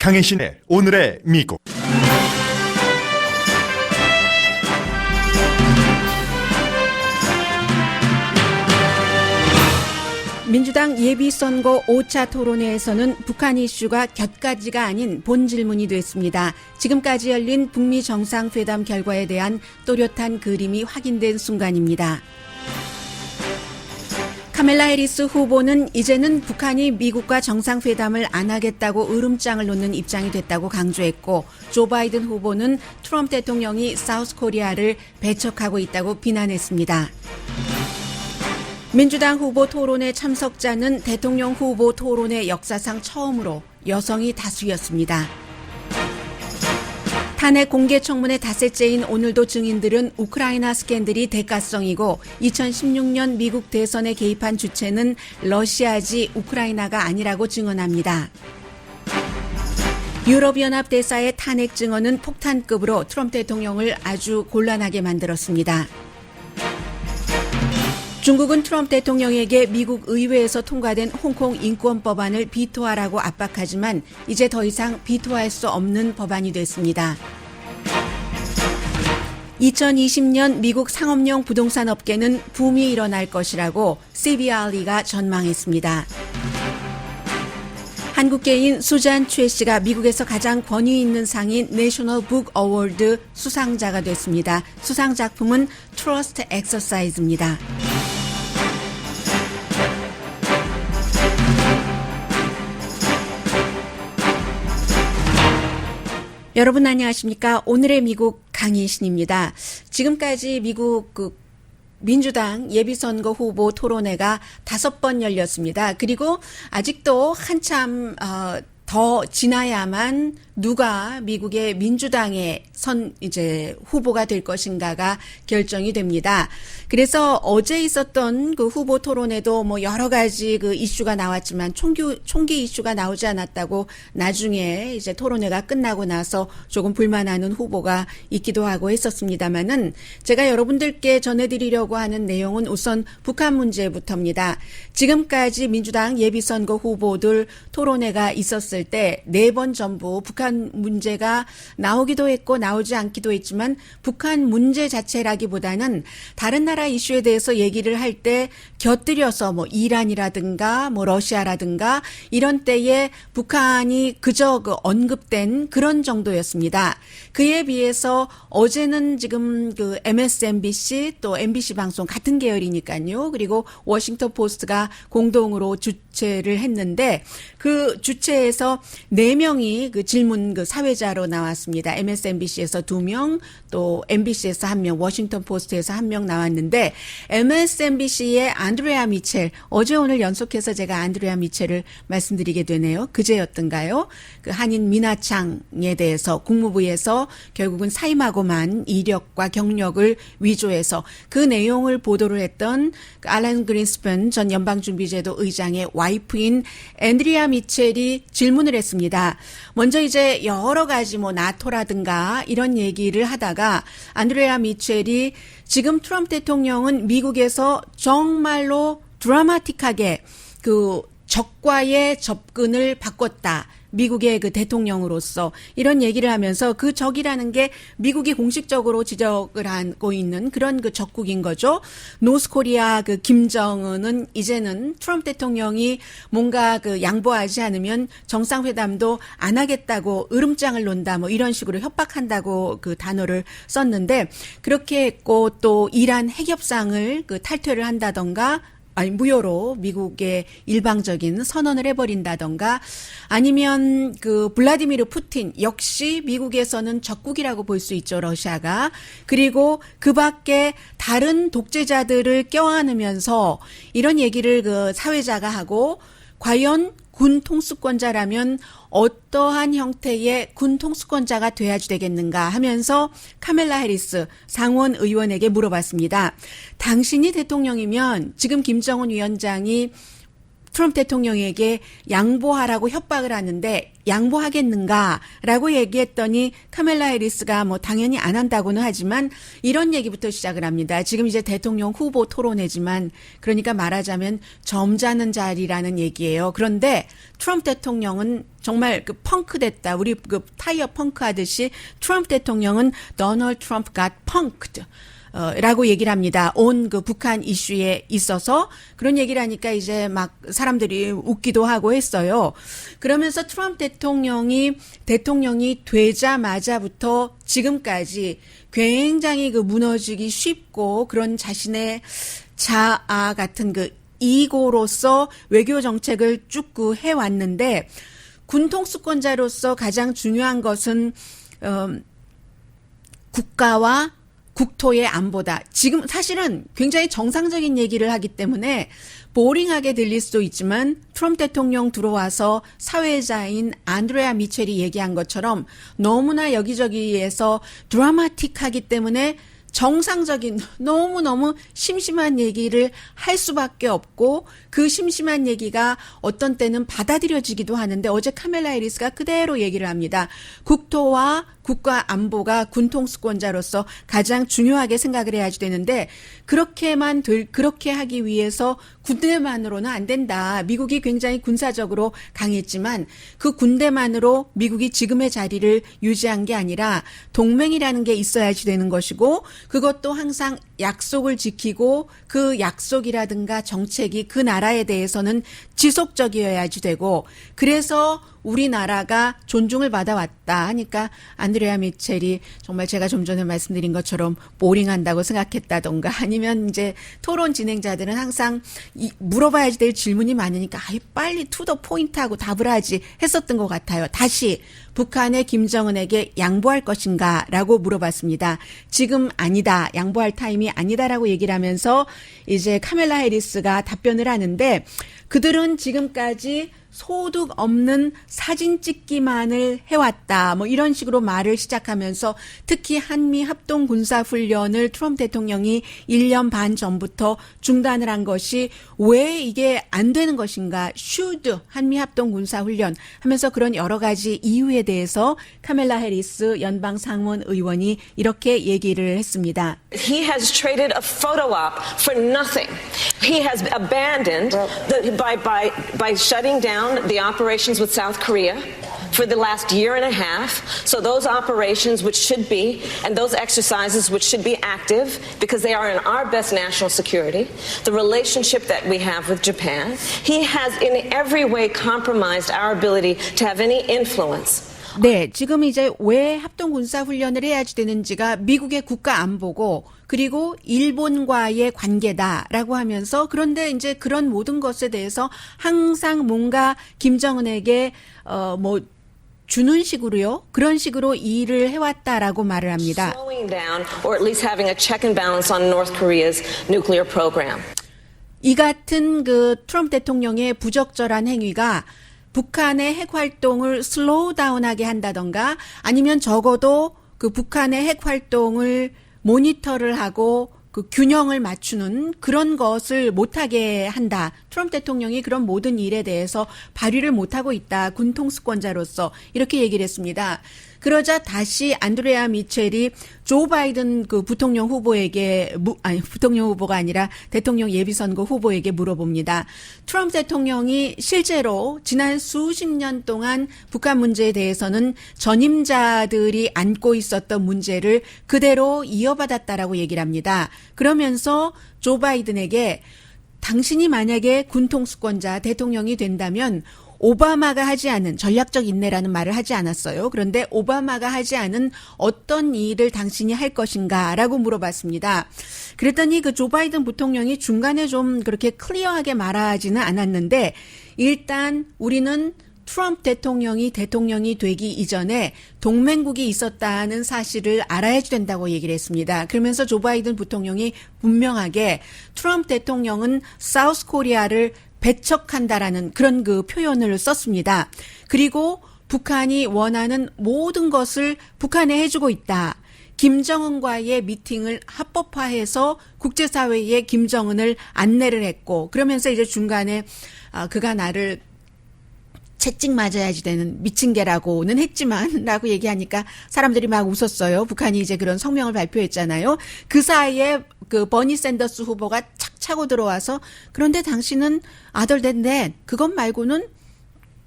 강혜신의 오늘의 미국. 민주당 예비선거 5차 토론회에서는 북한 이슈가 곁가지가 아닌 본 질문이 됐습니다. 지금까지 열린 북미 정상회담 결과에 대한 또렷한 그림이 확인된 순간입니다. 카멜라 해리스 후보는 이제는 북한이 미국과 정상회담을 안 하겠다고 으름장을 놓는 입장이 됐다고 강조했고, 조 바이든 후보는 트럼프 대통령이 사우스코리아를 배척하고 있다고 비난했습니다. 민주당 후보 토론회 참석자는 대통령 후보 토론회 역사상 처음으로 여성이 다수였습니다. 탄핵 공개 청문회 닷새째인 오늘도 증인들은 우크라이나 스캔들이 대가성이고 2016년 미국 대선에 개입한 주체는 러시아지 우크라이나가 아니라고 증언합니다. 유럽연합 대사의 탄핵 증언은 폭탄급으로 트럼프 대통령을 아주 곤란하게 만들었습니다. 중국은 트럼프 대통령에게 미국 의회에서 통과된 홍콩 인권법안을 비토하라고 압박하지만 이제 더 이상 비토할 수 없는 법안이 됐습니다. 2020년 미국 상업용 부동산 업계는 붐이 일어날 것이라고 CBRE가 전망했습니다. 한국계인 수잔 최 씨가 미국에서 가장 권위 있는 상인 내셔널 북 어워드 수상자가 됐습니다. 수상 작품은 트러스트 엑서사이즈입니다. 여러분 안녕하십니까? 오늘의 미국 강희신입니다. 지금까지 미국 민주당 예비선거 후보 토론회가 5번 열렸습니다. 그리고 아직도 한참 더 지나야만 누가 미국의 민주당의 후보가 될 것인가가 결정이 됩니다. 그래서 어제 있었던 그 후보 토론에도 뭐 여러 가지 그 이슈가 나왔지만 총기 이슈가 나오지 않았다고 나중에 이제 토론회가 끝나고 나서 조금 불만하는 후보가 있기도 하고 했었습니다만은 제가 여러분들께 전해드리려고 하는 내용은 우선 북한 문제부터입니다. 지금까지 민주당 예비선거 후보들 토론회가 있었을 때 4번 전부 북한 문제가 나오기도 했고 나오지 않기도 했지만 북한 문제 자체라기보다는 다른 나라 이슈에 대해서 얘기를 할 때 곁들여서 뭐 이란이라든가 뭐 러시아라든가 이런 때에 북한이 그저 언급된 그런 정도였습니다. 그에 비해서 어제는 지금 그 MSNBC 또 MBC 방송 같은 계열이니까요. 그리고 워싱턴 포스트가 공동으로 주최를 했는데 그 주최에서 4명이 그 질문 그 사회자로 나왔습니다. MSNBC에서 2명, 또 MBC에서 1명, 워싱턴 포스트에서 1명 나왔는데 MSNBC의 안드레아 미첼, 어제 오늘 연속해서 제가 안드레아 미첼을 말씀드리게 되네요. 그제였던가요? 그 한인 미나창에 대해서 국무부에서 결국은 사임하고만 이력과 경력을 위조해서 그 내용을 보도를 했던 그 알런 그린스펀 전 연방준비제도 의장의 와이프인 안드레아 미첼이 질문을 했습니다. 먼저 이제 여러 가지 뭐 나토라든가 이런 얘기를 하다가 안드레아 미첼이 지금 트럼프 대통령은 미국에서 정말로 드라마틱하게 그 적과의 접근을 바꿨다. 미국의 그 대통령으로서 이런 얘기를 하면서 그 적이라는 게 미국이 공식적으로 지적을 하고 있는 그런 그 적국인 거죠. 노스코리아 그 김정은은 이제는 트럼프 대통령이 뭔가 그 양보하지 않으면 정상회담도 안 하겠다고 으름장을 놓는다 뭐 이런 식으로 협박한다고 그 단어를 썼는데 그렇게 했고 또 이란 핵협상을 그 탈퇴를 한다던가 무효로 미국의 일방적인 선언을 해버린다던가 아니면 그 블라디미르 푸틴 역시 미국에서는 적국이라고 볼 수 있죠. 러시아가. 그리고 그 밖에 다른 독재자들을 껴안으면서 이런 얘기를 그 사회자가 하고 과연 군 통수권자라면 어떠한 형태의 군 통수권자가 돼야지 되겠는가 하면서 카멜라 해리스 상원 의원에게 물어봤습니다. 당신이 대통령이면 지금 김정은 위원장이 트럼프 대통령에게 양보하라고 협박을 하는데 양보하겠는가라고 얘기했더니 카멜라 해리스가 뭐 당연히 안 한다고는 하지만 이런 얘기부터 시작을 합니다. 지금 이제 대통령 후보 토론회지만 그러니까 말하자면 점잖은 자리라는 얘기예요. 그런데 트럼프 대통령은 정말 그 펑크 됐다. 우리 그 타이어 펑크 하듯이 트럼프 대통령은 Donald Trump got punked. 라고 얘기를 합니다. 온 그 북한 이슈에 있어서 그런 얘기를 하니까 이제 막 사람들이 웃기도 하고 했어요. 그러면서 트럼프 대통령이 되자마자부터 지금까지 굉장히 그 무너지기 쉽고 그런 자신의 자아 같은 그 이고로서 외교 정책을 쭉 해왔는데 군통수권자로서 가장 중요한 것은 국가와 국토의 안보다. 지금 사실은 굉장히 정상적인 얘기를 하기 때문에 보링하게 들릴 수도 있지만 트럼프 대통령 들어와서 사회자인 안드레아 미첼이 얘기한 것처럼 너무나 여기저기에서 드라마틱하기 때문에 정상적인 너무너무 심심한 얘기를 할 수밖에 없고 그 심심한 얘기가 어떤 때는 받아들여지기도 하는데 어제 카멜라 해리스가 그대로 얘기를 합니다. 국토와 국가 안보가 군통수권자로서 가장 중요하게 생각을 해야지 되는데 그렇게 하기 위해서 군대만으로는 안 된다. 미국이 굉장히 군사적으로 강했지만 그 군대만으로 미국이 지금의 자리를 유지한 게 아니라 동맹이라는 게 있어야지 되는 것이고 그것도 항상 약속을 지키고 그 약속이라든가 정책이 그 나라에 대해서는 지속적이어야지 되고 그래서 우리나라가 존중을 받아왔다 하니까 안드레아 미첼이 정말 제가 좀 전에 말씀드린 것처럼 보링한다고 생각했다던가 아니면 이제 토론 진행자들은 항상 물어봐야지 될 질문이 많으니까 빨리 투 더 포인트 하고 답을 하지 했었던 것 같아요. 다시 북한의 김정은에게 양보할 것인가 라고 물어봤습니다. 지금 아니다. 양보할 타임이 아니다라고 얘기를 하면서 이제 카멜라 해리스가 답변을 하는데 그들은 지금까지 소득 없는 사진 찍기만을 해왔다. 뭐 이런 식으로 말을 시작하면서 특히 한미 합동 군사 훈련을 트럼프 대통령이 1년 반 전부터 중단을 한 것이 왜 이게 안 되는 것인가? should 한미 합동 군사 훈련 하면서 그런 여러 가지 이유에 대해서 카멜라 해리스 연방 상원 의원이 이렇게 얘기를 했습니다. He has traded a photo op for nothing. He has abandoned by shutting down the operations with South Korea for the last year and a half. So those operations which should be, and those exercises which should be active because they are in our best national security, the relationship that we have with Japan, he has in every way compromised our ability to have any influence. 네, 지금 이제 왜 합동 군사 훈련을 해야지 되는지가 미국의 국가 안보고 그리고 일본과의 관계다라고 하면서 그런데 이제 그런 모든 것에 대해서 항상 뭔가 김정은에게 뭐 주는 식으로요. 그런 식으로 일을 해왔다라고 말을 합니다. Slowing down or at least having a check and balance on North Korea's nuclear program. 이 같은 그 트럼프 대통령의 부적절한 행위가 북한의 핵 활동을 슬로우 다운하게 한다던가 아니면 적어도 그 북한의 핵 활동을 모니터를 하고 그 균형을 맞추는 그런 것을 못하게 한다. 트럼프 대통령이 그런 모든 일에 대해서 발휘를 못하고 있다. 군통수권자로서 이렇게 얘기를 했습니다. 그러자 다시 안드레아 미첼이 조 바이든 그 부통령 후보에게 부통령 후보가 아니라 대통령 예비선거 후보에게 물어봅니다. 트럼프 대통령이 실제로 지난 수십 년 동안 북한 문제에 대해서는 전임자들이 안고 있었던 문제를 그대로 이어받았다라고 얘기를 합니다. 그러면서 조 바이든에게 당신이 만약에 군통수권자 대통령이 된다면 오바마가 하지 않은 전략적 인내라는 말을 하지 않았어요. 그런데 오바마가 하지 않은 어떤 일을 당신이 할 것인가라고 물어봤습니다. 그랬더니 그 조 바이든 부통령이 중간에 좀 그렇게 클리어하게 말하지는 않았는데 일단 우리는 트럼프 대통령이 되기 이전에 동맹국이 있었다는 사실을 알아야 된다고 얘기를 했습니다. 그러면서 조 바이든 부통령이 분명하게 트럼프 대통령은 사우스 코리아를 배척한다라는 그런 그 표현을 썼습니다. 그리고 북한이 원하는 모든 것을 북한에 해주고 있다. 김정은과의 미팅을 합법화해서 국제사회에 김정은을 안내를 했고, 그러면서 이제 중간에 그가 나를 채찍 맞아야지 되는 미친 개라고는 했지만 라고 얘기하니까 사람들이 막 웃었어요. 북한이 이제 그런 성명을 발표했잖아요. 그 사이에 그 버니 샌더스 후보가 착 차고 들어와서 그런데 당신은 other than that 그것 말고는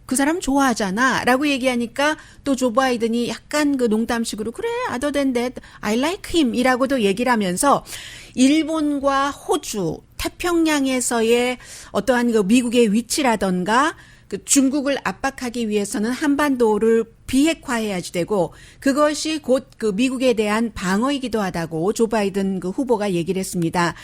그 사람 좋아하잖아 라고 얘기하니까 또 조 바이든이 약간 그 농담식으로 그래 other than that I like him 이라고도 얘기를 하면서 일본과 호주 태평양에서의 어떠한 그 미국의 위치라던가 그 중국을 압박하기 위해서는 한반도를 비핵화해야지 되고 그것이 곧 그 미국에 대한 방어이기도 하다고 조 바이든 그 후보가 얘기를 했습니다.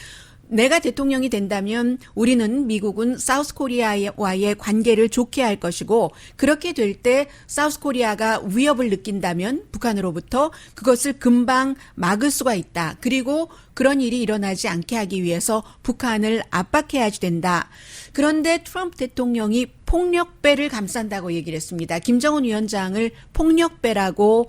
내가 대통령이 된다면 우리는 미국은 사우스 코리아와의 관계를 좋게 할 것이고 그렇게 될 때 사우스 코리아가 위협을 느낀다면 북한으로부터 그것을 금방 막을 수가 있다. 그리고 그런 일이 일어나지 않게 하기 위해서 북한을 압박해야지 된다. 그런데 트럼프 대통령이 폭력배를 감싼다고 얘기를 했습니다. 김정은 위원장을 폭력배라고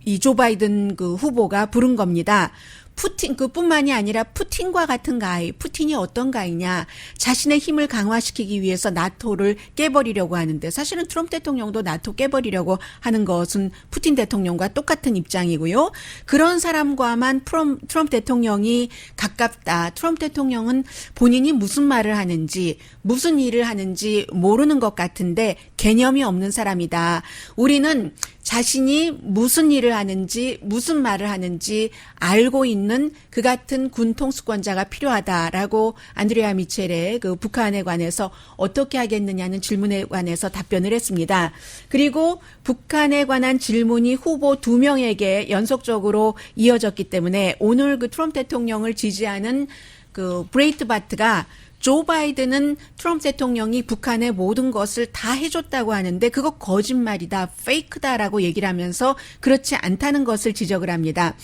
이 조 바이든 그 후보가 부른 겁니다. 푸틴 그뿐만이 아니라 푸틴과 같은 가이, 푸틴이 어떤 가이냐, 자신의 힘을 강화시키기 위해서 나토를 깨버리려고 하는데 사실은 트럼프 대통령도 나토 깨버리려고 하는 것은 푸틴 대통령과 똑같은 입장이고요. 그런 사람과만 트럼프 대통령이 가깝다. 트럼프 대통령은 본인이 무슨 말을 하는지 무슨 일을 하는지 모르는 것 같은데 개념이 없는 사람이다. 우리는 자신이 무슨 일을 하는지 무슨 말을 하는지 알고 있는 그 같은 군 통수권자가 필요하다라고 안드레아 미첼의 그 북한에 관해서 어떻게 하겠느냐는 질문에 관해서 답변을 했습니다. 그리고 북한에 관한 질문이 후보 2명에게 연속적으로 이어졌기 때문에 오늘 그 트럼프 대통령을 지지하는 그 브레이트바트가 조 바이든은 트럼프 대통령이 북한의 모든 것을 다 해줬다고 하는데 그거 거짓말이다, 페이크다라고 얘기를 하면서 그렇지 않다는 것을 지적을 합니다.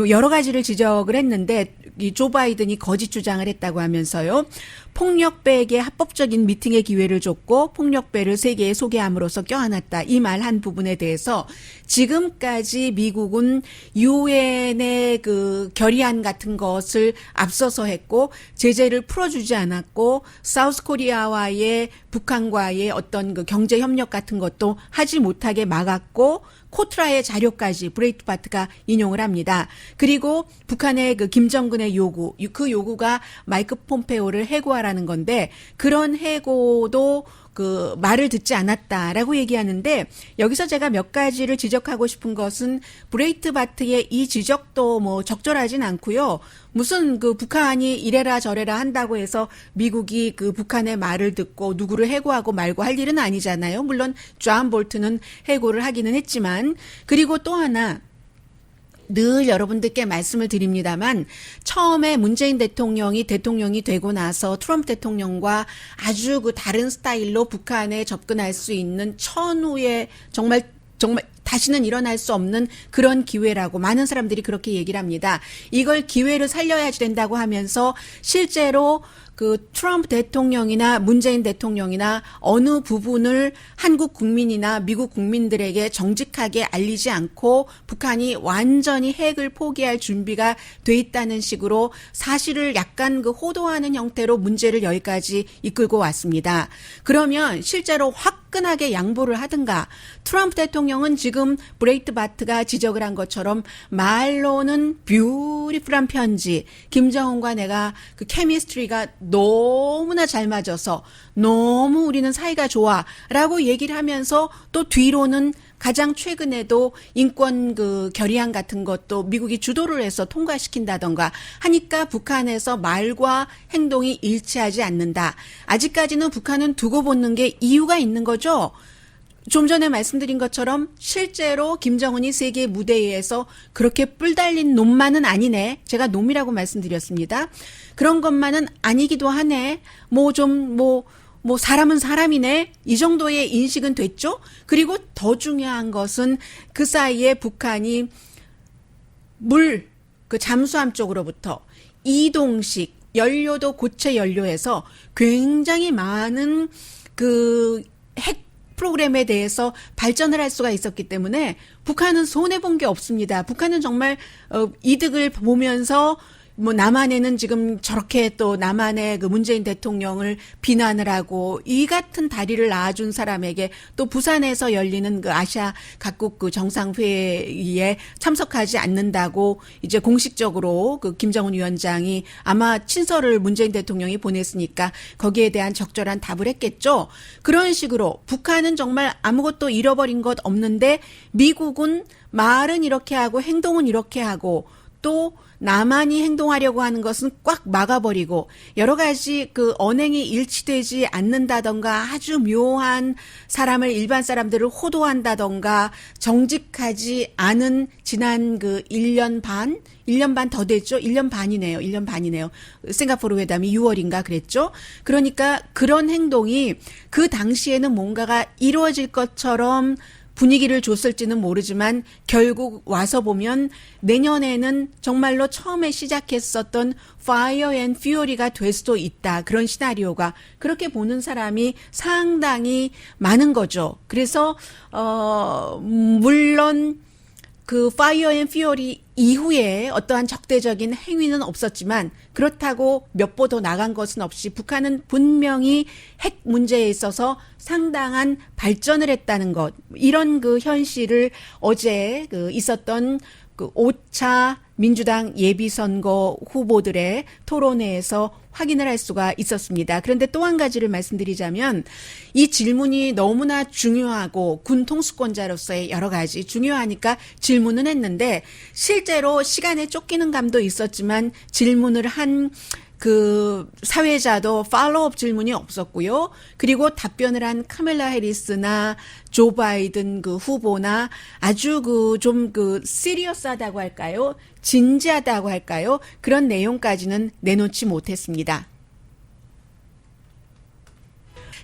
여러 가지를 지적을 했는데 이 조 바이든이 거짓 주장을 했다고 하면서요. 폭력배에게 합법적인 미팅의 기회를 줬고 폭력배를 세계에 소개함으로써 껴안았다. 이 말 한 부분에 대해서 지금까지 미국은 유엔의 그 결의안 같은 것을 앞서서 했고 제재를 풀어주지 않았고 사우스 코리아와의 북한과의 어떤 그 경제 협력 같은 것도 하지 못하게 막았고 코트라의 자료까지 브레이트바트가 인용을 합니다. 그리고 북한의 그 김정근의 요구, 그 요구가 마이크 폼페오를 해고하라는 건데 그런 해고도 그 말을 듣지 않았다라고 얘기하는데 여기서 제가 몇 가지를 지적하고 싶은 것은 브레이트바트의 이 지적도 뭐 적절하진 않고요. 무슨 그 북한이 이래라 저래라 한다고 해서 미국이 그 북한의 말을 듣고 누구를 해고하고 말고 할 일은 아니잖아요. 물론 존 볼튼은 해고를 하기는 했지만 그리고 또 하나 늘 여러분들께 말씀을 드립니다만 처음에 문재인 대통령이 되고 나서 트럼프 대통령과 아주 그 다른 스타일로 북한에 접근할 수 있는 천우의 정말 다시는 일어날 수 없는 그런 기회라고 많은 사람들이 그렇게 얘기를 합니다. 이걸 기회를 살려야 된다고 하면서 실제로 그 트럼프 대통령이나 문재인 대통령이나 어느 부분을 한국 국민이나 미국 국민들에게 정직하게 알리지 않고 북한이 완전히 핵을 포기할 준비가 돼 있다는 식으로 사실을 약간 그 호도하는 형태로 문제를 여기까지 이끌고 왔습니다. 그러면 실제로 화끈하게 양보를 하든가 트럼프 대통령은 지금 브레이트바트가 지적을 한 것처럼 말로는 뷰티풀한 편지, 김정은과 내가 그 케미스트리가 너무나 잘 맞아서 너무 우리는 사이가 좋아라고 얘기를 하면서 또 뒤로는 가장 최근에도 인권 그 결의안 같은 것도 미국이 주도를 해서 통과시킨다던가 하니까 북한에서 말과 행동이 일치하지 않는다. 아직까지는 북한은 두고 보는 게 이유가 있는 거죠. 좀 전에 말씀드린 것처럼 실제로 김정은이 세계 무대에서 그렇게 뿔 달린 놈만은 아니네. 제가 놈이라고 말씀드렸습니다. 그런 것만은 아니기도 하네. 사람은 사람이네. 이 정도의 인식은 됐죠. 그리고 더 중요한 것은 그 사이에 북한이 그 잠수함 쪽으로부터 이동식 연료도 고체 연료에서 굉장히 많은 그 핵 프로그램에 대해서 발전을 할 수가 있었기 때문에 북한은 손해본 게 없습니다. 북한은 정말 이득을 보면서 뭐 남한에는 지금 저렇게 또 남한의 그 문재인 대통령을 비난을 하고 이 같은 다리를 낳아준 사람에게 또 부산에서 열리는 그 아시아 각국 그 정상회의에 참석하지 않는다고 이제 공식적으로 그 김정은 위원장이 아마 친서를 문재인 대통령이 보냈으니까 거기에 대한 적절한 답을 했겠죠. 그런 식으로 북한은 정말 아무것도 잃어버린 것 없는데 미국은 말은 이렇게 하고 행동은 이렇게 하고 또 남한이 행동하려고 하는 것은 꽉 막아버리고 여러 가지 그 언행이 일치되지 않는다던가 아주 묘한 사람을 일반 사람들을 호도한다던가 정직하지 않은 지난 그 1년 반 더 됐죠? 1년 반이네요. 1년 반이네요. 싱가포르 회담이 6월인가 그랬죠? 그러니까 그런 행동이 그 당시에는 뭔가가 이루어질 것처럼 분위기를 줬을지는 모르지만 결국 와서 보면 내년에는 정말로 처음에 시작했었던 Fire and Fury가 될 수도 있다. 그런 시나리오가 그렇게 보는 사람이 상당히 많은 거죠. 그래서 물론 그 Fire and Fury 이후에 어떠한 적대적인 행위는 없었지만 그렇다고 몇 보 더 나간 것은 없이 북한은 분명히 핵 문제에 있어서 상당한 발전을 했다는 것 이런 그 현실을 어제 그 있었던 그 5차 민주당 예비선거 후보들의 토론회에서 확인을 할 수가 있었습니다. 그런데 또 한 가지를 말씀드리자면 이 질문이 너무나 중요하고 군 통수권자로서의 여러 가지 중요하니까 질문은 했는데 실제로 시간에 쫓기는 감도 있었지만 질문을 한 그 사회자도 팔로우업 질문이 없었고요. 그리고 답변을 한 카멜라 해리스나 조 바이든 그 후보나 아주 그 좀 그 시리어스하다고 할까요? 진지하다고 할까요? 그런 내용까지는 내놓지 못했습니다.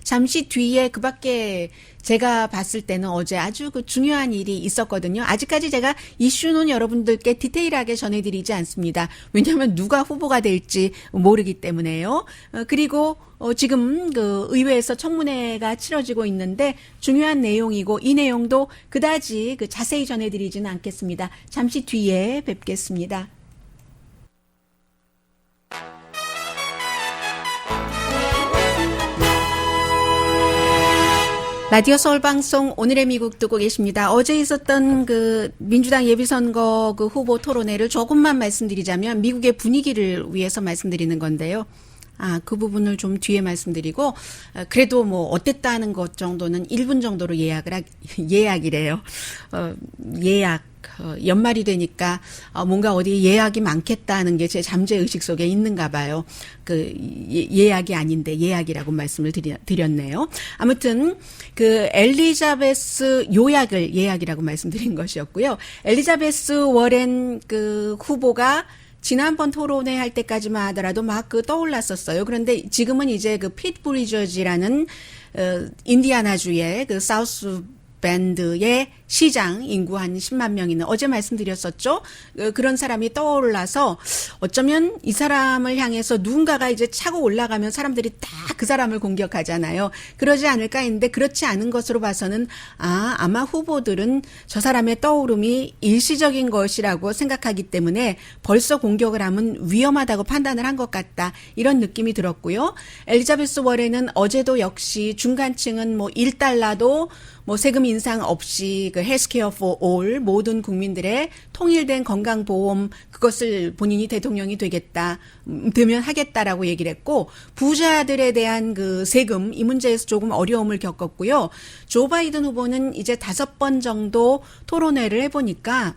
잠시 뒤에 그 밖에 제가 봤을 때는 어제 아주 그 중요한 일이 있었거든요. 아직까지 제가 이슈는 여러분들께 디테일하게 전해드리지 않습니다. 왜냐하면 누가 후보가 될지 모르기 때문에요. 그리고 지금 그 의회에서 청문회가 치러지고 있는데 중요한 내용이고 이 내용도 그다지 그 자세히 전해드리지는 않겠습니다. 잠시 뒤에 뵙겠습니다. 라디오 서울 방송 오늘의 미국 듣고 계십니다. 어제 있었던 그 민주당 예비선거 그 후보 토론회를 조금만 말씀드리자면 미국의 분위기를 위해서 말씀드리는 건데요. 그 부분을 좀 뒤에 말씀드리고 그래도 뭐 어땠다는 것 정도는 1분 정도로 예약이래요. 연말이 되니까 뭔가 어디 예약이 많겠다는 게 제 잠재 의식 속에 있는가 봐요. 그 예약이 아닌데 예약이라고 말씀을 드렸네요. 아무튼 그 엘리자베스 요약을 예약이라고 말씀드린 것이었고요. 엘리자베스 워렌 그 후보가 지난번 토론회 할 때까지만 하더라도 막 그 떠올랐었어요. 그런데 지금은 이제 그 핏 부리저지라는 인디아나주의 그 사우스 밴드의 시장 인구 한 10만 명 있는 어제 말씀드렸었죠. 그런 사람이 떠올라서 어쩌면 이 사람을 향해서 누군가가 이제 차고 올라가면 사람들이 다 그 사람을 공격하잖아요. 그러지 않을까 했는데 그렇지 않은 것으로 봐서는 아마 후보들은 저 사람의 떠오름이 일시적인 것이라고 생각하기 때문에 벌써 공격을 하면 위험하다고 판단을 한 것 같다. 이런 느낌이 들었고요. 엘리자베스 워렌은 어제도 역시 중간층은 뭐 $1도 뭐 세금 인상 없이 그 헬스케어 for all 모든 국민들의 통일된 건강보험 그것을 본인이 대통령이 되면 하겠다라고 얘기를 했고 부자들에 대한 그 세금 이 문제에서 조금 어려움을 겪었고요. 조 바이든 후보는 이제 5번 정도 토론회를 해보니까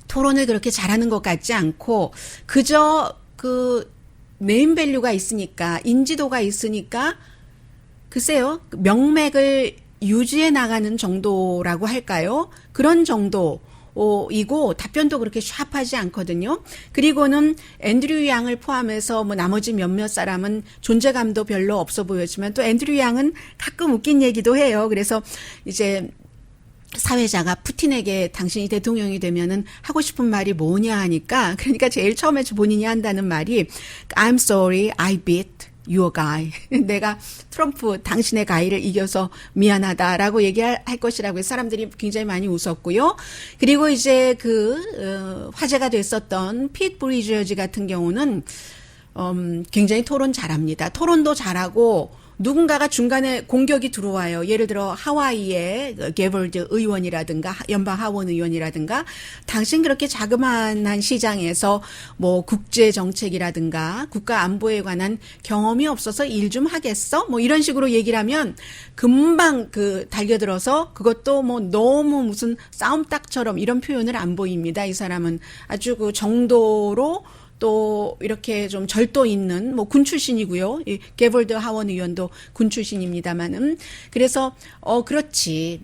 토론을 그렇게 잘하는 것 같지 않고 그저 그 네임밸류가 있으니까 인지도가 있으니까 글쎄요 명맥을 유지해 나가는 정도라고 할까요? 그런 정도이고 답변도 그렇게 샤프하지 않거든요. 그리고는 앤드류 양을 포함해서 뭐 나머지 몇몇 사람은 존재감도 별로 없어 보였지만 또 앤드류 양은 가끔 웃긴 얘기도 해요. 그래서 이제 사회자가 푸틴에게 당신이 대통령이 되면은 하고 싶은 말이 뭐냐 하니까 그러니까 제일 처음에 본인이 한다는 말이 I'm sorry I beat your guy. 내가 트럼프 당신의 가이를 이겨서 미안하다라고 얘기할 것이라고 해서 사람들이 굉장히 많이 웃었고요. 그리고 이제 화제가 됐었던 핏 브리지어즈 같은 경우는 굉장히 토론 잘합니다. 토론도 잘하고 누군가가 중간에 공격이 들어와요. 예를 들어 하와이의 게벌드 의원이라든가 연방 하원 의원이라든가 당신 그렇게 자그마한 시장에서 뭐 국제 정책이라든가 국가 안보에 관한 경험이 없어서 일 좀 하겠어? 뭐 이런 식으로 얘기를 하면 금방 달겨들어서 그것도 뭐 너무 무슨 싸움닭처럼 이런 표현을 안 보입니다. 이 사람은 아주 정도로 또 이렇게 좀 절도 있는 뭐 군 출신이고요. 이 게벌드 하원 의원도 군 출신입니다만은 그래서 그렇지.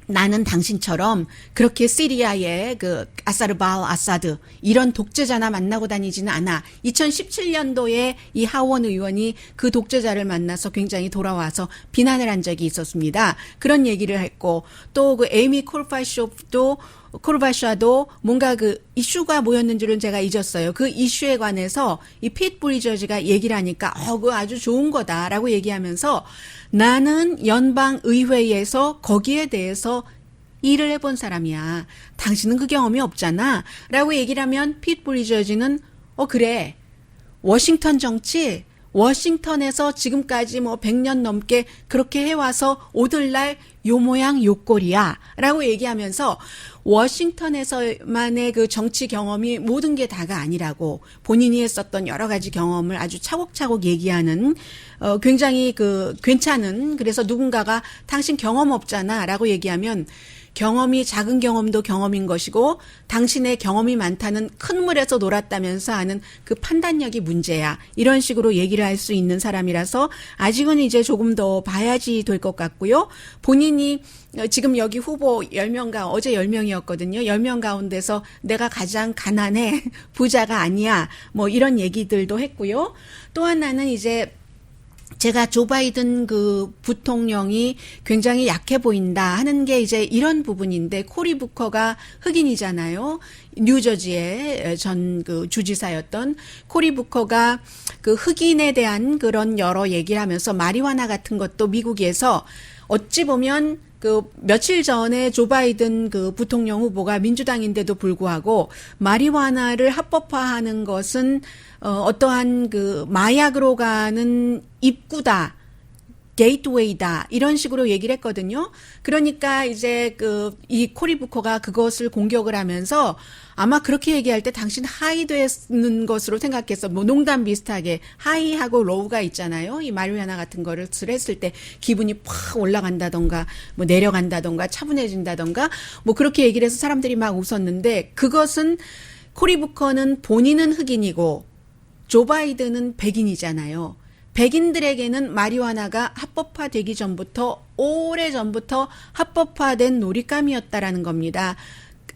나는 당신처럼 그렇게 시리아의 아사르발 아사드 이런 독재자나 만나고 다니지는 않아. 2017년도에 이 하원 의원이 그 독재자를 만나서 굉장히 돌아와서 비난을 한 적이 있었습니다. 그런 얘기를 했고 또 에이미 코르바샤도 뭔가 이슈가 뭐였는지를 제가 잊었어요. 그 이슈에 관해서 이 핏 브리저즈가 얘기를 하니까 그거 아주 좋은 거다라고 얘기하면서 나는 연방 의회에서 거기에 대해서 일을 해본 사람이야. 당신은 그 경험이 없잖아. 라고 얘기를 하면 핏 브리저즈는 그래. 워싱턴 정치 워싱턴에서 지금까지 뭐 100년 넘게 그렇게 해와서 오늘날 요 모양 요 꼴이야 라고 얘기하면서 워싱턴에서만의 정치 경험이 모든 게 다가 아니라고 본인이 했었던 여러 가지 경험을 아주 차곡차곡 얘기하는 굉장히 괜찮은 그래서 누군가가 당신 경험 없잖아 라고 얘기하면 경험이 작은 경험도 경험인 것이고 당신의 경험이 많다는 큰 물에서 놀았다면서 하는 그 판단력이 문제야. 이런 식으로 얘기를 할 수 있는 사람이라서 아직은 이제 조금 더 봐야지 될 것 같고요. 본인이 지금 여기 후보 10명 어제 10명이었거든요. 10명 가운데서 내가 가장 가난해. 부자가 아니야. 뭐 이런 얘기들도 했고요. 또 하나는 이제 제가 조 바이든 부통령이 굉장히 약해 보인다 하는 게 이제 이런 부분인데 코리 부커가 흑인이잖아요. 뉴저지의 전 주지사였던 코리 부커가 흑인에 대한 그런 여러 얘기를 하면서 마리화나 같은 것도 미국에서 어찌 보면 며칠 전에 조 바이든 부통령 후보가 민주당인데도 불구하고 마리화나를 합법화하는 것은 어떠한 마약으로 가는 입구다. 게이트웨이다. 이런 식으로 얘기를 했거든요. 그러니까 이제 이 코리 부커가 그것을 공격을 하면서 아마 그렇게 얘기할 때 당신 하이 되는 것으로 생각해서 뭐 농담 비슷하게 하이하고 로우가 있잖아요. 이 마리화나 같은 거를 했을 때 기분이 팍 올라간다던가 뭐 내려간다던가 차분해진다던가 뭐 그렇게 얘기를 해서 사람들이 막 웃었는데 그것은 코리 부커는 본인은 흑인이고 조 바이든은 백인이잖아요. 백인들에게는 마리화나가 합법화되기 전부터 오래전부터 합법화된 놀잇감이었다라는 겁니다.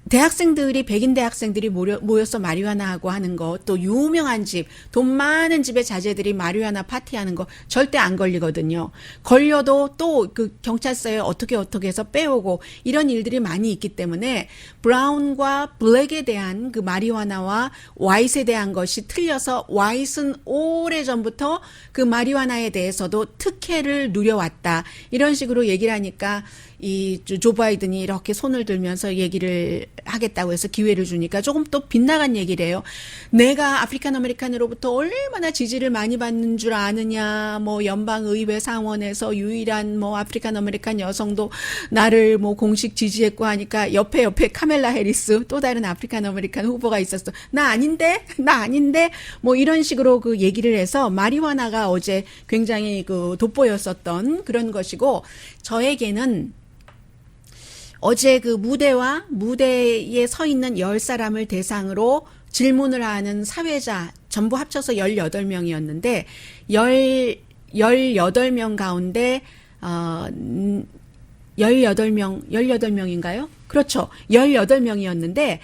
대학생들이 백인 대학생들이 모여서 마리화나하고 하는 거 또 유명한 집, 돈 많은 집의 자제들이 마리화나 파티하는 거 절대 안 걸리거든요. 걸려도 또 경찰서에 어떻게 해서 빼오고 이런 일들이 많이 있기 때문에 브라운과 블랙에 대한 마리화나와 화이트에 대한 것이 틀려서 화이트는 오래전부터 마리화나에 대해서도 특혜를 누려왔다. 이런 식으로 얘기를 하니까 이 조 바이든이 이렇게 손을 들면서 얘기를 하겠다고 해서 기회를 주니까 조금 또 빗나간 얘기를 해요. 내가 아프리칸 아메리칸으로부터 얼마나 지지를 많이 받는 줄 아느냐. 뭐 연방의회 상원에서 유일한 뭐 아프리칸 아메리칸 여성도 나를 뭐 공식 지지했고 하니까 옆에 카멜라 해리스 또 다른 아프리칸 아메리칸 후보가 있었어. 나 아닌데 뭐 이런 식으로 얘기를 해서 마리화나가 어제 굉장히 돋보였었던 그런 것이고 저에게는 어제 무대에 서 있는 10사람을 대상으로 질문을 하는 사회자 전부 합쳐서 18명이었는데 18명 가운데 18명인가요? 그렇죠. 18명이었는데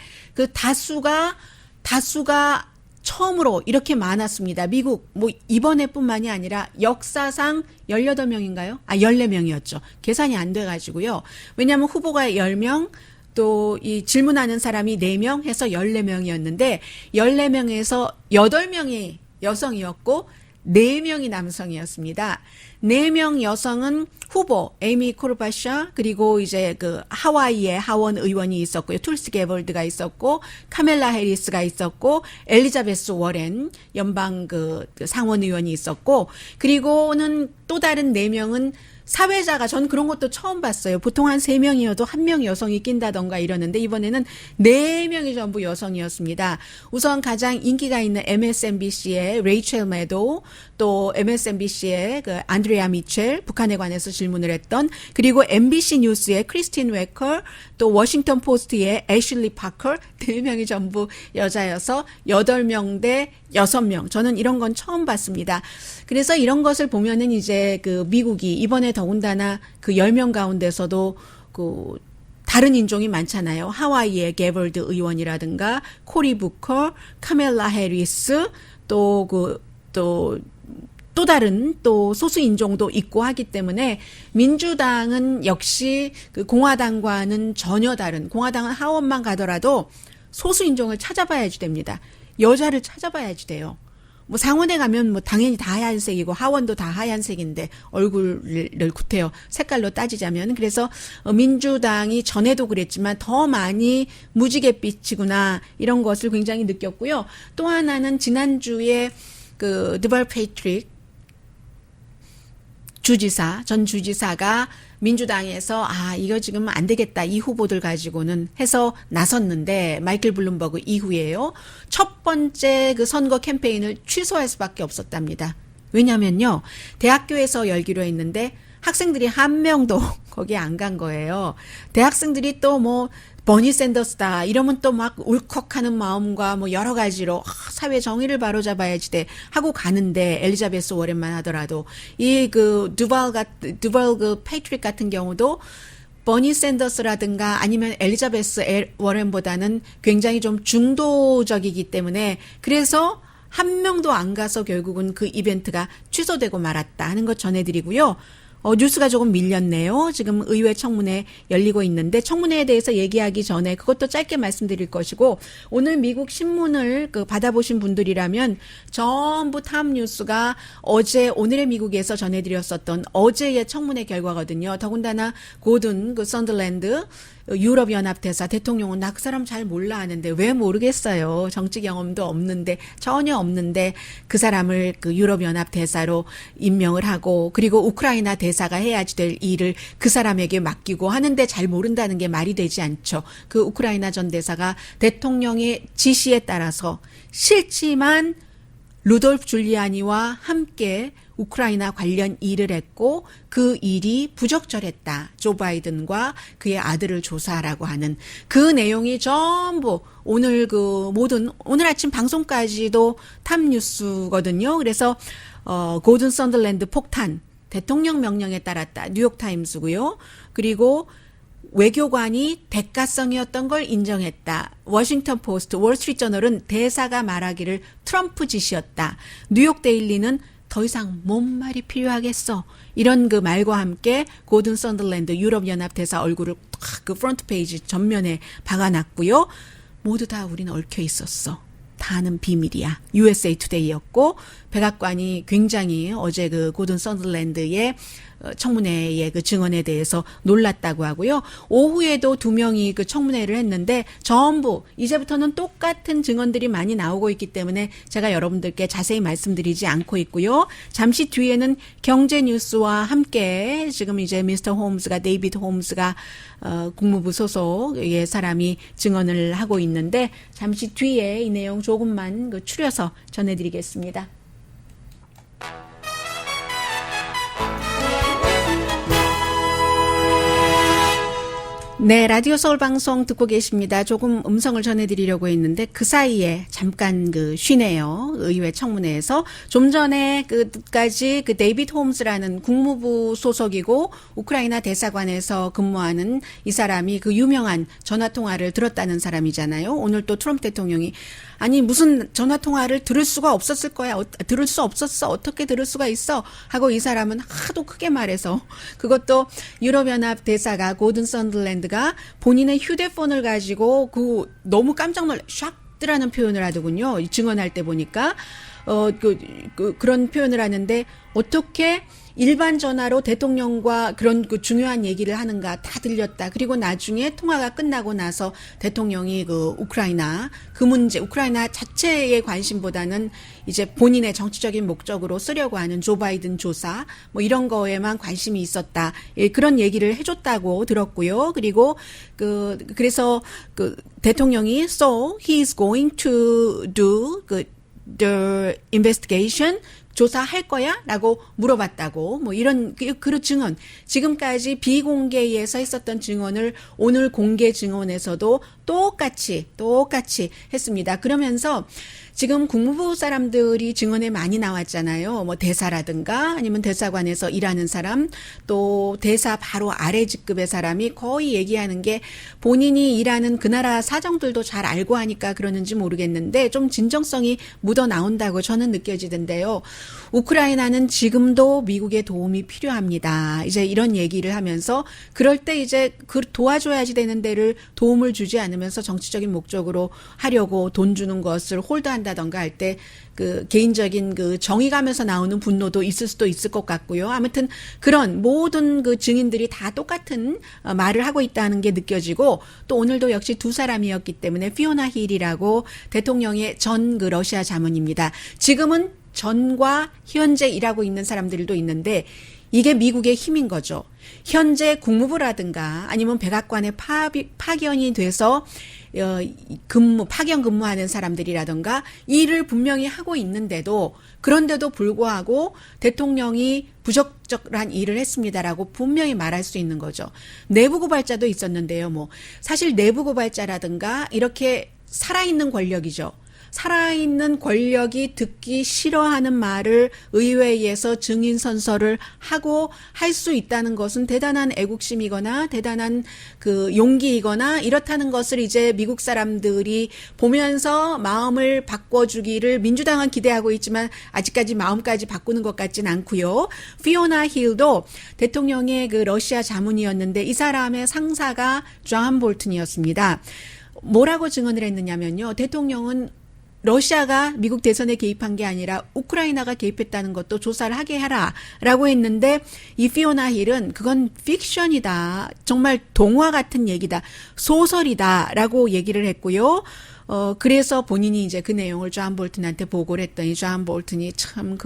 다수가 처음으로 이렇게 많았습니다. 미국 이번에뿐만이 아니라 역사상 18명인가요? 14명이었죠. 계산이 안 돼 가지고요. 왜냐하면 후보가 10명 또 이 질문하는 사람이 4명 해서 14명이었는데 14명에서 8명이 여성이었고 4명이 남성이었습니다. 4명 여성은 후보 에이미 코르바샤 그리고 이제 그 하와이의 하원 의원이 있었고요. 툴시 게벌드가 있었고 카멜라 해리스가 있었고 엘리자베스 워렌 연방 그 상원 의원이 있었고 그리고는 또 다른 4명은 사회자가 전 그런 것도 처음 봤어요. 보통 한 3명이어도 1명 여성이 낀다던가 이러는데 이번에는 4명이 전부 여성이었습니다. 우선 가장 인기가 있는 MSNBC의 레이첼 매도 또 MSNBC의 그 안드레아 미첼 북한에 관해서 질문을 했던 그리고 MBC 뉴스의 크리스틴 웨커 또 워싱턴 포스트의 애슐리 파커 4명이 전부 여자여서 8명 대 6명. 저는 이런 건 처음 봤습니다. 그래서 이런 것을 보면은 이제 그 미국이 이번에 더군다나 그 10명 가운데서도 그 다른 인종이 많잖아요. 하와이의 게벌드 의원이라든가 코리 부커, 카멜라 해리스 또 다른 또 소수 인종도 있고 하기 때문에 민주당은 역시 그 공화당과는 전혀 다른 공화당은 하원만 가더라도 소수 인종을 찾아봐야지 됩니다. 여자를 찾아봐야지 돼요. 뭐 상원에 가면 뭐 당연히 다 하얀색이고 하원도 다 하얀색인데 얼굴을 구태여 색깔로 따지자면 그래서 민주당이 전에도 그랬지만 더 많이 무지갯빛이구나 이런 것을 굉장히 느꼈고요. 또 하나는 지난주에 그 드벌 페이트릭 전 주지사가 민주당에서 이거 지금 안 되겠다 이 후보들 가지고는 해서 나섰는데 마이클 블룸버그 이후에요. 첫 번째 그 선거 캠페인을 취소할 수밖에 없었답니다. 왜냐면요. 대학교에서 열기로 했는데 학생들이 한 명도 거기에 안 간 거예요. 대학생들이 또 뭐 버니 샌더스다 이러면 또 막 울컥하는 마음과 뭐 여러 가지로 사회 정의를 바로잡아야지 돼 하고 가는데 엘리자베스 워렌만 하더라도 이 그 두발 그 페이트릭 같은 경우도 버니 샌더스라든가 아니면 엘리자베스 워렌보다는 굉장히 좀 중도적이기 때문에 그래서 한 명도 안 가서 결국은 그 이벤트가 취소되고 말았다 하는 것 전해드리고요. 뉴스가 조금 밀렸네요. 지금 의회 청문회 열리고 있는데 청문회에 대해서 얘기하기 전에 그것도 짧게 말씀드릴 것이고 오늘 미국 신문을 받아보신 분들이라면 전부 탑뉴스가 어제 오늘의 미국에서 전해드렸었던 어제의 청문회 결과거든요. 더군다나 고든 그 선더랜드 유럽연합대사 대통령은 나 그 사람 잘 몰라 하는데 왜 모르겠어요. 정치 경험도 없는데 전혀 없는데 그 사람을 그 유럽연합대사로 임명을 하고 그리고 우크라이나 대사가 해야지 될 일을 그 사람에게 맡기고 하는데 잘 모른다는 게 말이 되지 않죠. 그 우크라이나 전 대사가 대통령의 지시에 따라서 싫지만 루돌프 줄리아니와 함께 우크라이나 관련 일을 했고 그 일이 부적절했다. 조 바이든과 그의 아들을 조사하라고 하는 그 내용이 전부 오늘 오늘 아침 방송까지도 탑뉴스거든요. 그래서 고든 선더랜드 폭탄 대통령 명령에 따랐다. 뉴욕타임스고요. 그리고 외교관이 대가성이었던 걸 인정했다. 워싱턴 포스트, 월스트리트저널은 대사가 말하기를 트럼프 짓이었다. 뉴욕 데일리는 더 이상 뭔 말이 필요하겠어. 이런 그 말과 함께 고든 선더랜드 유럽연합대사 얼굴을 탁 그 프론트 페이지 전면에 박아놨고요. 모두 다 우리는 얽혀 있었어. 다는 비밀이야. USA 투데이였고 백악관이 굉장히 어제 그 고든 선더랜드의 청문회의 그 증언에 대해서 놀랐다고 하고요. 오후에도 2명이 그 청문회를 했는데 전부 이제부터는 똑같은 증언들이 많이 나오고 있기 때문에 제가 여러분들께 자세히 말씀드리지 않고 있고요. 잠시 뒤에는 경제 뉴스와 함께 지금 이제 미스터 홈즈가 데이비드 홈즈가 국무부 소속의 사람이 증언을 하고 있는데 잠시 뒤에 이 내용 조금만 그 추려서 전해드리겠습니다. 네, 라디오 서울 방송 듣고 계십니다. 조금 음성을 전해드리려고 했는데 그 사이에 잠깐 쉬네요. 의회 청문회에서 좀 전에 그까지 그 데이비드 홈즈라는 국무부 소속이고 우크라이나 대사관에서 근무하는 이 사람이 그 유명한 전화 통화를 들었다는 사람이잖아요. 오늘 또 트럼프 대통령이 아니 무슨 전화 통화를 들을 수가 없었을 거야. 들을 수 없었어. 어떻게 들을 수가 있어? 하고 이 사람은 하도 크게 말해서 그것도 유럽연합 대사가 고든 선더랜드가 본인의 휴대폰을 가지고 너무 깜짝 놀라 샥드라는 표현을 하더군요. 증언할 때 보니까 그런 표현을 하는데 어떻게 일반 전화로 대통령과 그런 그 중요한 얘기를 하는가 다 들렸다. 그리고 나중에 통화가 끝나고 나서 대통령이 그 우크라이나 그 문제, 우크라이나 자체의 관심보다는 이제 본인의 정치적인 목적으로 쓰려고 하는 조 바이든 조사 뭐 이런 거에만 관심이 있었다. 예, 그런 얘기를 해줬다고 들었고요. 그리고 그래서 그 대통령이 so he is going to do the investigation 조사할 거야? 라고 물어봤다고, 뭐 이런, 그 증언. 지금까지 비공개에서 했었던 증언을 오늘 공개 증언에서도 똑같이 했습니다. 그러면서 지금 국무부 사람들이 증언에 많이 나왔잖아요. 뭐 대사라든가 아니면 대사관에서 일하는 사람, 또 대사 바로 아래 직급의 사람이 거의 얘기하는 게 본인이 일하는 그 나라 사정들도 잘 알고 하니까 그러는지 모르겠는데 좀 진정성이 묻어 나온다고 저는 느껴지던데요. 우크라이나는 지금도 미국의 도움이 필요합니다. 이제 이런 얘기를 하면서 그럴 때 이제 그 도와줘야지 되는 데를 도움을 주지 않으면서 정치적인 목적으로 하려고 돈 주는 것을 홀드한다던가 할 때 그 개인적인 그 정의감에서 나오는 분노도 있을 수도 있을 것 같고요. 아무튼 그런 모든 그 증인들이 다 똑같은 말을 하고 있다는 게 느껴지고 또 오늘도 역시 두 사람이었기 때문에 피오나 힐이라고 대통령의 전 그 러시아 자문입니다. 지금은 전과 현재 일하고 있는 사람들도 있는데 이게 미국의 힘인 거죠. 현재 국무부라든가 아니면 백악관에 파견이 돼서 파견 근무하는 사람들이라든가 일을 분명히 하고 있는데도 그런데도 불구하고 대통령이 부적절한 일을 했습니다라고 분명히 말할 수 있는 거죠. 내부 고발자도 있었는데요. 뭐 사실 내부 고발자라든가 이렇게 살아있는 권력이죠. 살아있는 권력이 듣기 싫어하는 말을 의회에서 증인 선서를 하고 할 수 있다는 것은 대단한 애국심이거나 대단한 그 용기이거나 이렇다는 것을 이제 미국 사람들이 보면서 마음을 바꿔주기를 민주당은 기대하고 있지만 아직까지 마음까지 바꾸는 것 같진 않고요. 피오나 힐도 대통령의 그 러시아 자문이었는데 이 사람의 상사가 존 볼튼이었습니다. 뭐라고 증언을 했느냐면요. 대통령은 러시아가 미국 대선에 개입한 게 아니라 우크라이나가 개입했다는 것도 조사를 하게 하라라고 했는데 이 피오나 힐은 그건 픽션이다. 정말 동화 같은 얘기다. 소설이다라고 얘기를 했고요. 그래서 본인이 이제 그 내용을 존 볼튼한테 보고를 했더니 존 볼튼이 참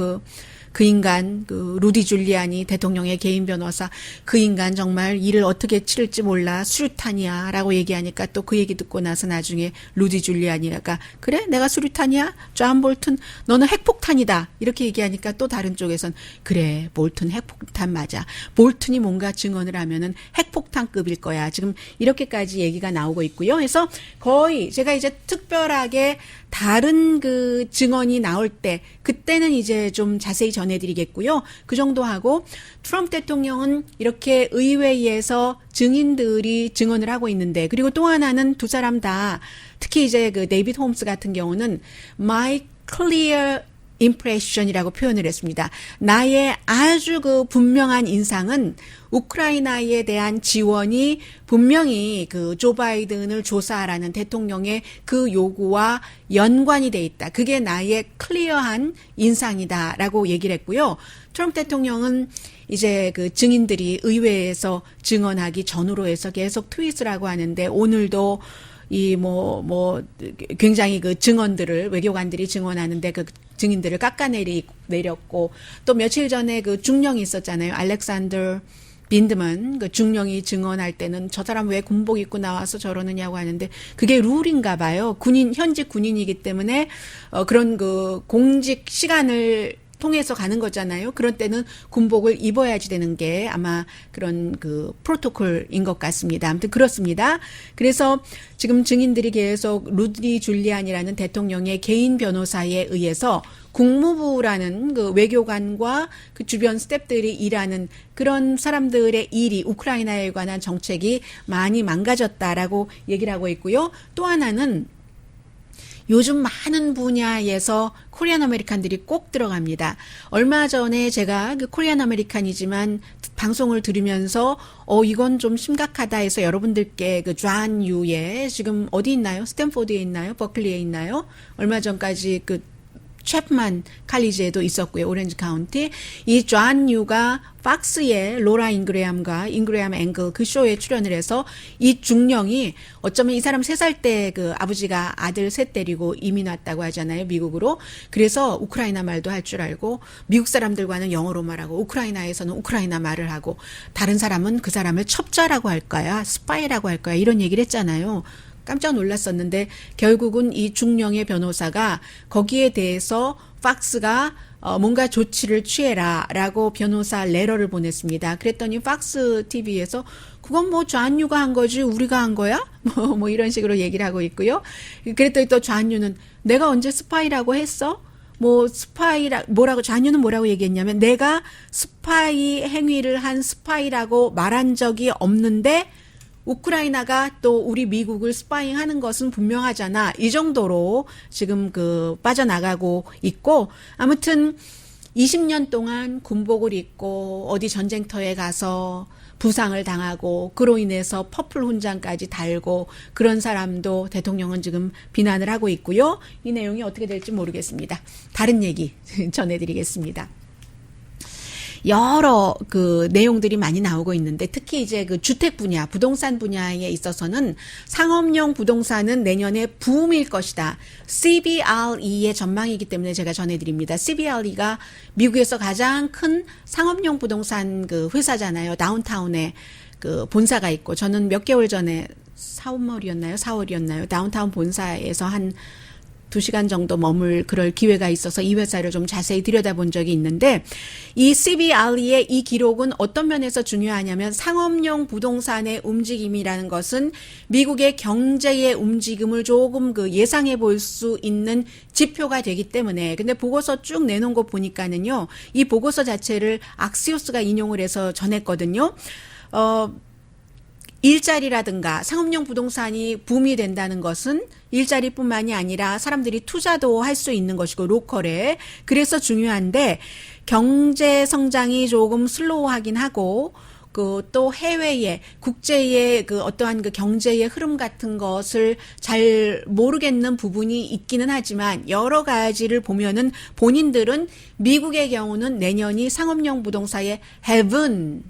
그 인간, 루디 줄리아니 대통령의 개인 변호사, 그 인간 정말 일을 어떻게 치를지 몰라, 수류탄이야, 라고 얘기하니까 또 그 얘기 듣고 나서 나중에 루디 줄리아니가, 그래? 내가 수류탄이야? 존 볼튼, 너는 핵폭탄이다. 이렇게 얘기하니까 또 다른 쪽에선, 그래, 볼튼 핵폭탄 맞아. 볼튼이 뭔가 증언을 하면은 핵폭탄급일 거야. 지금 이렇게까지 얘기가 나오고 있고요. 그래서 거의 제가 이제 특별하게 다른 그 증언이 나올 때 그때는 이제 좀 자세히 전해드리겠고요. 그 정도 하고 트럼프 대통령은 이렇게 의회에서 증인들이 증언을 하고 있는데 그리고 또 하나는 두 사람 다 특히 이제 그 데이비드 홈스 같은 경우는 my clear impression이라고 표현을 했습니다. 나의 아주 그 분명한 인상은 우크라이나에 대한 지원이 분명히 그 조 바이든을 조사하라는 대통령의 그 요구와 연관이 돼 있다. 그게 나의 클리어한 인상이다라고 얘기를 했고요. 트럼프 대통령은 이제 그 증인들이 의회에서 증언하기 전후로 해서 계속 트윗을 하고 하는데 오늘도 굉장히 그 증언들을 외교관들이 증언하는데 그 증인들을 깎아내렸고 또 며칠 전에 그 중령이 있었잖아요. 알렉산더 빈드먼 그 중령이 증언할 때는 저 사람 왜 군복 입고 나와서 저러느냐고 하는데 그게 룰인가 봐요. 현직 군인이기 때문에 그런 그 공직 시간을 통해서 가는 거잖아요. 그런 때는 군복을 입어야지 되는 게 아마 그런 그 프로토콜인 것 같습니다. 아무튼 그렇습니다. 그래서 지금 증인들이 계속 루디 줄리안이라는 대통령의 개인 변호사에 의해서 국무부라는 그 외교관과 그 주변 스태프들이 일하는 그런 사람들의 일이 우크라이나에 관한 정책이 많이 망가졌다라고 얘기를 하고 있고요. 또 하나는 요즘 많은 분야에서 코리안 아메리칸들이 꼭 들어갑니다. 얼마 전에 제가 그 코리안 아메리칸이지만 방송을 들으면서 이건 좀 심각하다 해서 여러분들께 그 존 유의 지금 어디 있나요? 스탠포드에 있나요? 버클리에 있나요? 얼마 전까지 그 챕만 칼리지에도 있었고요. 오렌지 카운티. 이 존 뉴가 팍스의 로라 잉그레함과 잉그레함 앵글 그 쇼에 출연을 해서 이 중령이 어쩌면 이 사람 3살 때 그 아버지가 아들 셋 데리고 이민 왔다고 하잖아요. 미국으로. 그래서 우크라이나 말도 할 줄 알고 미국 사람들과는 영어로 말하고 우크라이나에서는 우크라이나 말을 하고 다른 사람은 그 사람을 첩자라고 할 거야. 스파이라고 할 거야. 이런 얘기를 했잖아요. 깜짝 놀랐었는데 결국은 이 중령의 변호사가 거기에 대해서 팍스가 뭔가 조치를 취해라라고 변호사 레터를 보냈습니다. 그랬더니 팍스 TV에서 그건 뭐 존 뉴가 한 거지 우리가 한 거야? 뭐 이런 식으로 얘기를 하고 있고요. 그랬더니 또 존 뉴는 내가 언제 스파이라고 했어? 뭐 스파이라 뭐라고 존 뉴는 뭐라고 얘기했냐면 내가 스파이 행위를 한 스파이라고 말한 적이 없는데 우크라이나가 또 우리 미국을 스파잉하는 것은 분명하잖아. 이 정도로 지금 그 빠져나가고 있고 아무튼 20년 동안 군복을 입고 어디 전쟁터에 가서 부상을 당하고 그로 인해서 퍼플 훈장까지 달고 그런 사람도 대통령은 지금 비난을 하고 있고요. 이 내용이 어떻게 될지 모르겠습니다. 다른 얘기 전해드리겠습니다. 여러 그 내용들이 많이 나오고 있는데 특히 이제 그 주택 분야, 부동산 분야에 있어서는 상업용 부동산은 내년에 붐일 것이다. CBRE의 전망이기 때문에 제가 전해드립니다. CBRE가 미국에서 가장 큰 상업용 부동산 그 회사잖아요. 다운타운에 그 본사가 있고 저는 몇 개월 전에 4월이었나요? 다운타운 본사에서 한 2시간 정도 머물 그럴 기회가 있어서 이 회사를 좀 자세히 들여다본 적이 있는데 이 CBRE의 이 기록은 어떤 면에서 중요하냐면 상업용 부동산의 움직임이라는 것은 미국의 경제의 움직임을 조금 그 예상해 볼 수 있는 지표가 되기 때문에 근데 보고서 쭉 내놓은 거 보니까는요. 이 보고서 자체를 악시오스가 인용을 해서 전했거든요. 일자리라든가 상업용 부동산이 붐이 된다는 것은 일자리뿐만이 아니라 사람들이 투자도 할 수 있는 것이고 로컬에 그래서 중요한데 경제 성장이 조금 슬로우하긴 하고 그 또 해외의 국제의 그 어떠한 그 경제의 흐름 같은 것을 잘 모르겠는 부분이 있기는 하지만 여러 가지를 보면은 본인들은 미국의 경우는 내년이 상업용 부동산의 heaven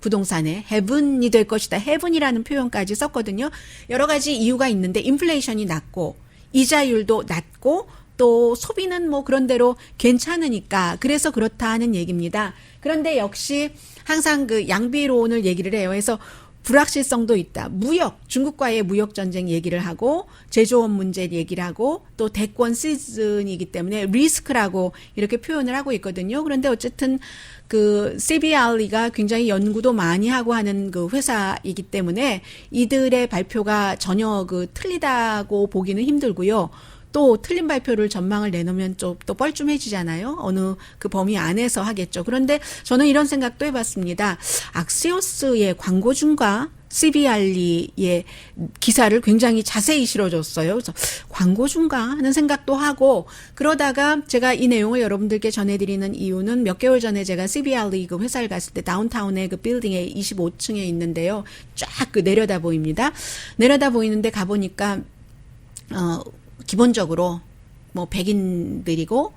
부동산의 heaven이 될 것이다. heaven이라는 표현까지 썼거든요. 여러 가지 이유가 있는데 인플레이션이 낮고 이자율도 낮고 또 소비는 뭐 그런 대로 괜찮으니까 그래서 그렇다 하는 얘기입니다. 그런데 역시 항상 그 양비론을 얘기를 해요. 그래서 불확실성도 있다. 무역, 중국과의 무역 전쟁 얘기를 하고 제조업 문제 얘기를 하고 또 대권 시즌이기 때문에 리스크라고 이렇게 표현을 하고 있거든요. 그런데 어쨌든 그 CBRE가 굉장히 연구도 많이 하고 하는 그 회사이기 때문에 이들의 발표가 전혀 그 틀리다고 보기는 힘들고요. 또 틀린 발표를 전망을 내놓으면 좀 또 뻘쭘해지잖아요. 어느 그 범위 안에서 하겠죠. 그런데 저는 이런 생각도 해봤습니다. 악시오스의 광고주가 CBRE의 기사를 굉장히 자세히 실어줬어요. 그래서 광고주인가 하는 생각도 하고 그러다가 제가 이 내용을 여러분들께 전해드리는 이유는 몇 개월 전에 제가 CBRE 그 회사를 갔을 때 다운타운의 그 빌딩에 25층에 있는데요. 쫙 그 내려다 보입니다. 내려다 보이는데 가보니까 기본적으로 뭐 백인들이고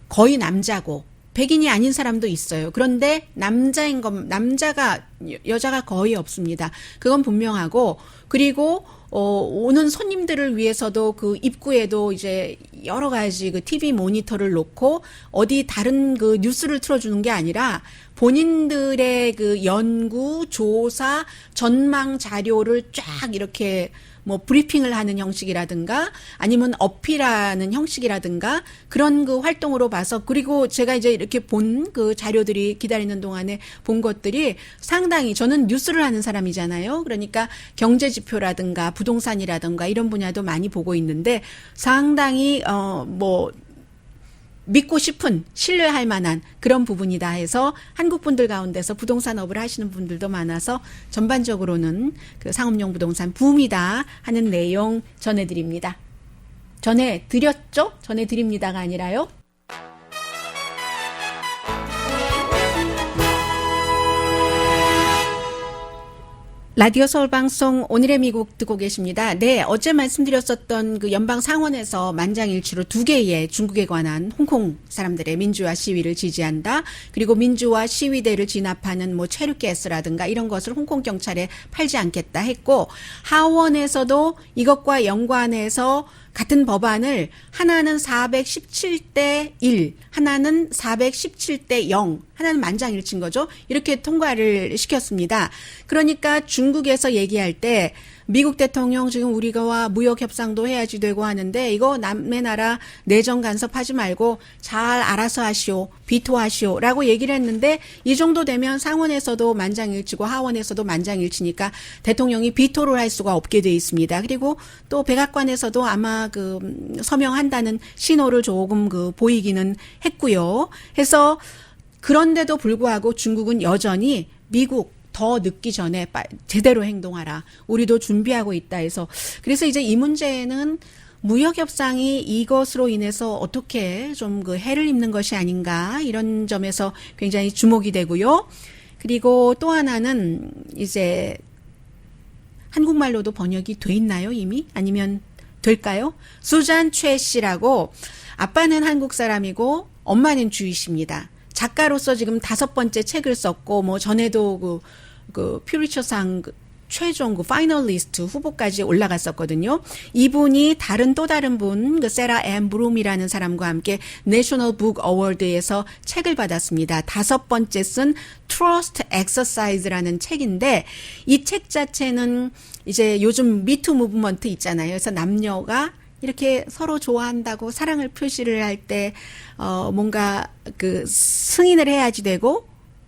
거의 남자고 백인이 아닌 사람도 있어요. 그런데 남자가 여자가 거의 없습니다. 그건 분명하고 그리고 오는 손님들을 위해서도 그 입구에도 이제 여러 가지 그 TV 모니터를 놓고 어디 다른 그 뉴스를 틀어주는 게 아니라 본인들의 그 연구, 조사, 전망 자료를 쫙 이렇게 뭐 브리핑을 하는 형식이라든가 아니면 어필하는 형식이라든가 그런 그 활동으로 봐서 그리고 제가 이제 이렇게 본 그 자료들이 기다리는 동안에 본 것들이 상당히 저는 뉴스를 하는 사람이잖아요. 그러니까 경제 지표라든가 부동산이라든가 이런 분야도 많이 보고 있는데 상당히 뭐 믿고 싶은 신뢰할 만한 그런 부분이다 해서 한국 분들 가운데서 부동산업을 하시는 분들도 많아서 전반적으로는 그 상업용 부동산 붐이다 하는 내용 전해드립니다. 전해드렸죠? 전해드립니다가 아니라요. 라디오 서울 방송 오늘의 미국 듣고 계십니다. 네, 어제 말씀드렸었던 그 연방 상원에서 만장일치로 2개의 중국에 관한 홍콩 사람들의 민주화 시위를 지지한다. 그리고 민주화 시위대를 진압하는 뭐 체류가스라든가 이런 것을 홍콩 경찰에 팔지 않겠다 했고, 하원에서도 이것과 연관해서 같은 법안을 하나는 417대 1, 하나는 417대 0, 하나는 만장일치인 거죠. 이렇게 통과를 시켰습니다. 그러니까 중국에서 얘기할 때 미국 대통령 지금 우리가 무역 협상도 해야지 되고 하는데 이거 남의 나라 내정 간섭하지 말고 잘 알아서 하시오, 비토하시오라고 얘기를 했는데 이 정도 되면 상원에서도 만장일치고 하원에서도 만장일치니까 대통령이 비토를 할 수가 없게 돼 있습니다. 그리고 또 백악관에서도 아마 그 서명한다는 신호를 조금 그 보이기는 했고요. 해서 그런데도 불구하고 중국은 여전히 미국 더 늦기 전에 제대로 행동하라. 우리도 준비하고 있다 해서. 그래서 이제 이 문제는 무역 협상이 이것으로 인해서 어떻게 좀 그 해를 입는 것이 아닌가 이런 점에서 굉장히 주목이 되고요. 그리고 또 하나는 이제 한국말로도 번역이 돼 있나요, 이미? 아니면 될까요? 수잔 최 씨라고 아빠는 한국 사람이고 엄마는 주이십니다. 작가로서 지금 5번째 책을 썼고 뭐 전에도 그 퓨리처상 최종 그 파이널리스트 후보까지 올라갔었거든요. 이분이 또 다른 분, 그 세라 앤 브룸이라는 사람과 함께 내셔널 북 어워드에서 책을 받았습니다. 5번째 쓴 Trust Exercise라는 책인데 이 책 자체는 이제 요즘 미투 무브먼트 있잖아요. 그래서 남녀가 이렇게 서로 좋아한다고 사랑을 표시를 할 때 뭔가 그 승인을 해야지 되고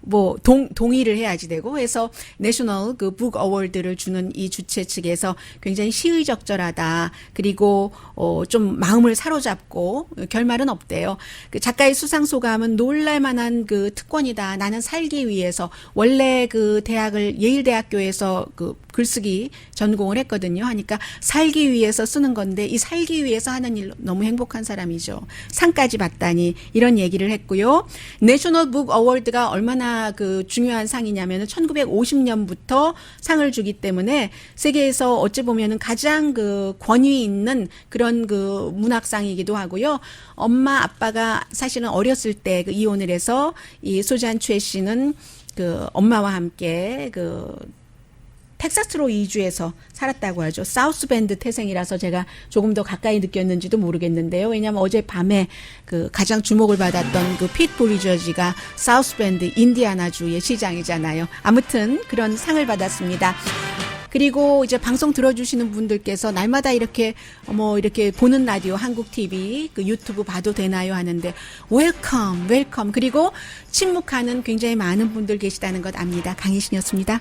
뭐 동의를 해야지 되고 해서 내셔널 그 북 어워드를 주는 이 주최 측에서 굉장히 시의적절하다. 그리고 좀 마음을 사로잡고 결말은 없대요. 그 작가의 수상 소감은 놀랄만한 그 특권이다. 나는 살기 위해서 원래 그 대학을 예일대학교에서 그 글쓰기 전공을 했거든요. 하니까 살기 위해서 쓰는 건데 이 살기 위해서 하는 일 너무 행복한 사람이죠. 상까지 받다니 이런 얘기를 했고요. 내셔널 북 어워드가 얼마나 그 중요한 상이냐면은 1950년부터 상을 주기 때문에 세계에서 어찌 보면은 가장 그 권위 있는 그런 그 문학상이기도 하고요. 엄마 아빠가 사실은 어렸을 때 그 이혼을 해서 이 수잔 최 씨는 그 엄마와 함께 그 텍사스로 이주해서 살았다고 하죠. 사우스밴드 태생이라서 제가 조금 더 가까이 느꼈는지도 모르겠는데요. 왜냐하면 어젯밤에 그 가장 주목을 받았던 그 핏 부리저지가 사우스밴드 인디아나주의 시장이잖아요. 아무튼 그런 상을 받았습니다. 그리고 이제 방송 들어주시는 분들께서 날마다 이렇게 이렇게 보는 라디오 한국 TV 그 유튜브 봐도 되나요 하는데 웰컴 그리고 침묵하는 굉장히 많은 분들 계시다는 것 압니다. 강희신이었습니다.